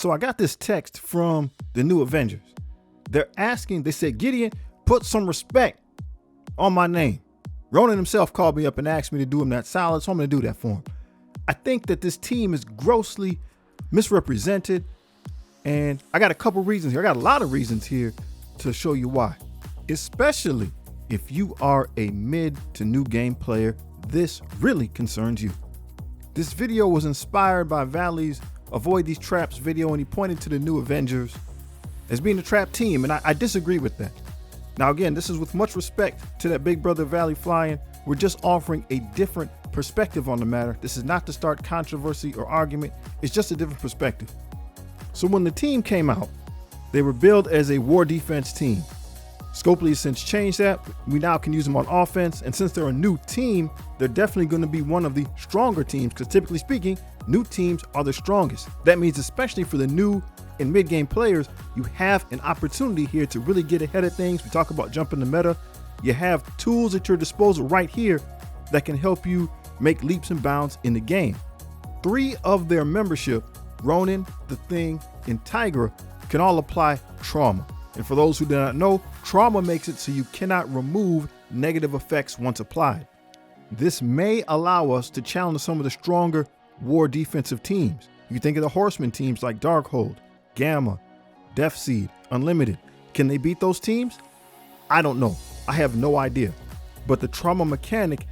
So I got this text from the new Avengers. They're asking, they said, Gideon, put some respect on my name. Ronan himself called me up and asked me to do him that solid, so I'm going to do that for him. I think that this team is grossly misrepresented, and I got a couple reasons here. I got a lot of reasons here to show you why. Especially if you are a mid to new game player, this really concerns you. This video was inspired by Valley's Avoid These Traps video, and he pointed to the new Avengers as being a trap team, and I disagree with that. Now again, this is with much respect to that big brother Valley flying. We're just offering a different perspective on the matter. This is not to start controversy or argument. It's just a different perspective. So when the team came out, they were billed as a war defense team. Scopely has since changed that. We now can use them on offense. And since they're a new team, they're definitely going to be one of the stronger teams, because typically speaking, new teams are the strongest. That means especially for the new and mid-game players, you have an opportunity here to really get ahead of things. We talk about jumping the meta. You have tools at your disposal right here that can help you make leaps and bounds in the game. 3 of their membership, Ronin, The Thing, and Tigra, can all apply trauma. And for those who do not know, trauma makes it so you cannot remove negative effects once applied. This may allow us to challenge some of the stronger war defensive teams. You think of the horseman teams like Darkhold, Gamma, Death Seed, Unlimited. Can they beat those teams? I don't know. I have no idea. But the trauma mechanic,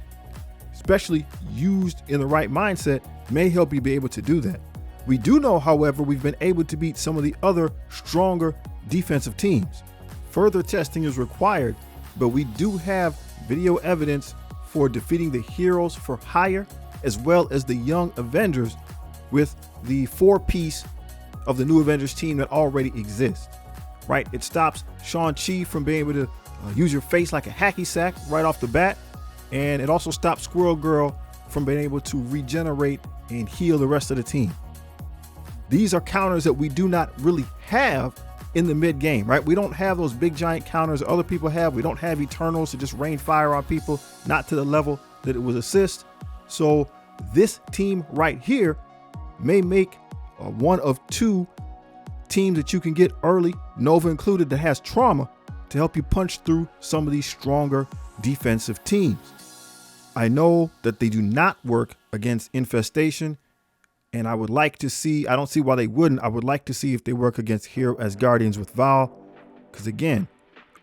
especially used in the right mindset, may help you be able to do that. We do know, however, we've been able to beat some of the other stronger defensive teams. Further testing is required, but we do have video evidence for defeating the Heroes for Hire, as well as the Young Avengers with the 4-piece of the new Avengers team that already exists, right? It stops Shang-Chi from being able to use your face like a hacky sack right off the bat. And it also stops Squirrel Girl from being able to regenerate and heal the rest of the team. These are counters that we do not really have in the mid game, right? We don't have those big giant counters that other people have. We don't have Eternals to just rain fire on people, not to the level that it was assist. So this team right here may make one of 2 teams that you can get early, Nova included, that has trauma to help you punch through some of these stronger defensive teams. I know that they do not work against Infestation, and I would like to see, I don't see why they wouldn't. I would like to see if they work against Hero as Guardians with Val, because again,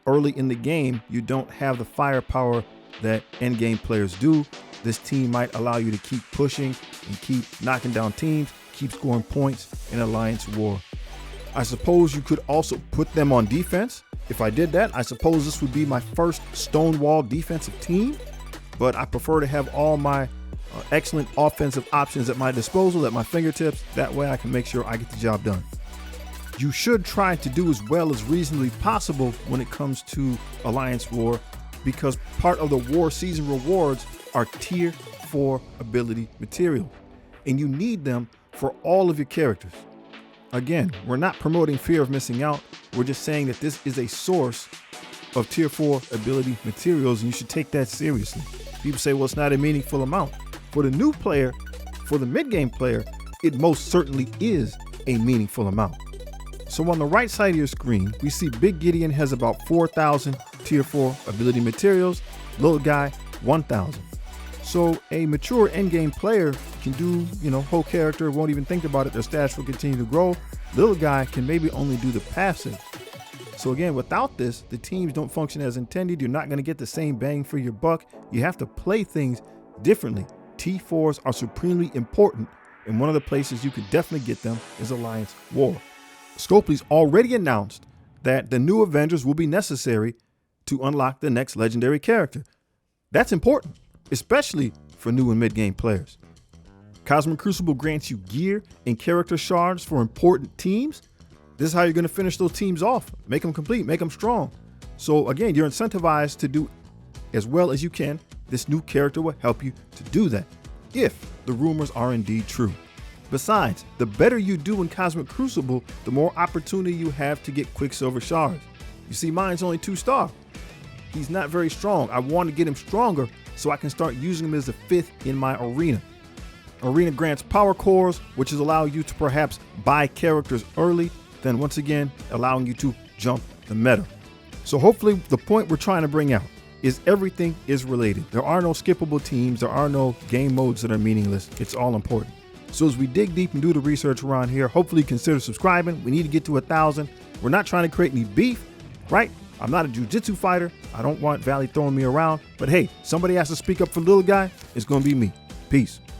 early in the game, you don't have the firepower that endgame players do. This team might allow you to keep pushing and keep knocking down teams, keep scoring points in Alliance War. I suppose you could also put them on defense. If I did that, I suppose this would be my first Stonewall defensive team, but I prefer to have all my excellent offensive options at my disposal, at my fingertips. That way I can make sure I get the job done. You should try to do as well as reasonably possible when it comes to Alliance War, because part of the war season rewards are tier 4 ability material, and you need them for all of your characters. Again, we're not promoting fear of missing out. We're just saying that this is a source of tier 4 ability materials, and you should take that seriously. People say, well, it's not a meaningful amount. For the new player, for the mid-game player, it most certainly is a meaningful amount. So on the right side of your screen, we see Big Gideon has about 4,000 tier 4 ability materials, little guy 1,000. So a mature endgame player can do, whole character, won't even think about it, their stats will continue to grow. Little guy can maybe only do the passive. So again, without this, the teams don't function as intended. You're not going to get the same bang for your buck. You have to play things differently. T4s are supremely important, and one of the places you could definitely get them is Alliance War. Scopely's already announced that the new Avengers will be necessary to unlock the next legendary character. That's important, especially for new and mid-game players. Cosmic Crucible grants you gear and character shards for important teams. This is how you're going to finish those teams off, make them complete, make them strong. So again, you're incentivized to do as well as you can. This new character will help you to do that, if the rumors are indeed true. Besides, the better you do in Cosmic Crucible, the more opportunity you have to get Quicksilver shards. You see, mine's only 2-star. He's not very strong. I want to get him stronger so I can start using him as a 5th in my arena. Arena grants power cores, which is allowing you to perhaps buy characters early, then once again, allowing you to jump the meta. So hopefully the point we're trying to bring out is everything is related. There are no skippable teams. There are no game modes that are meaningless. It's all important. So as we dig deep and do the research around here, hopefully consider subscribing. We need to get to 1,000. We're not trying to create any beef, right? I'm not a jiu-jitsu fighter. I don't want Valley throwing me around. But hey, somebody has to speak up for the little guy. It's going to be me. Peace.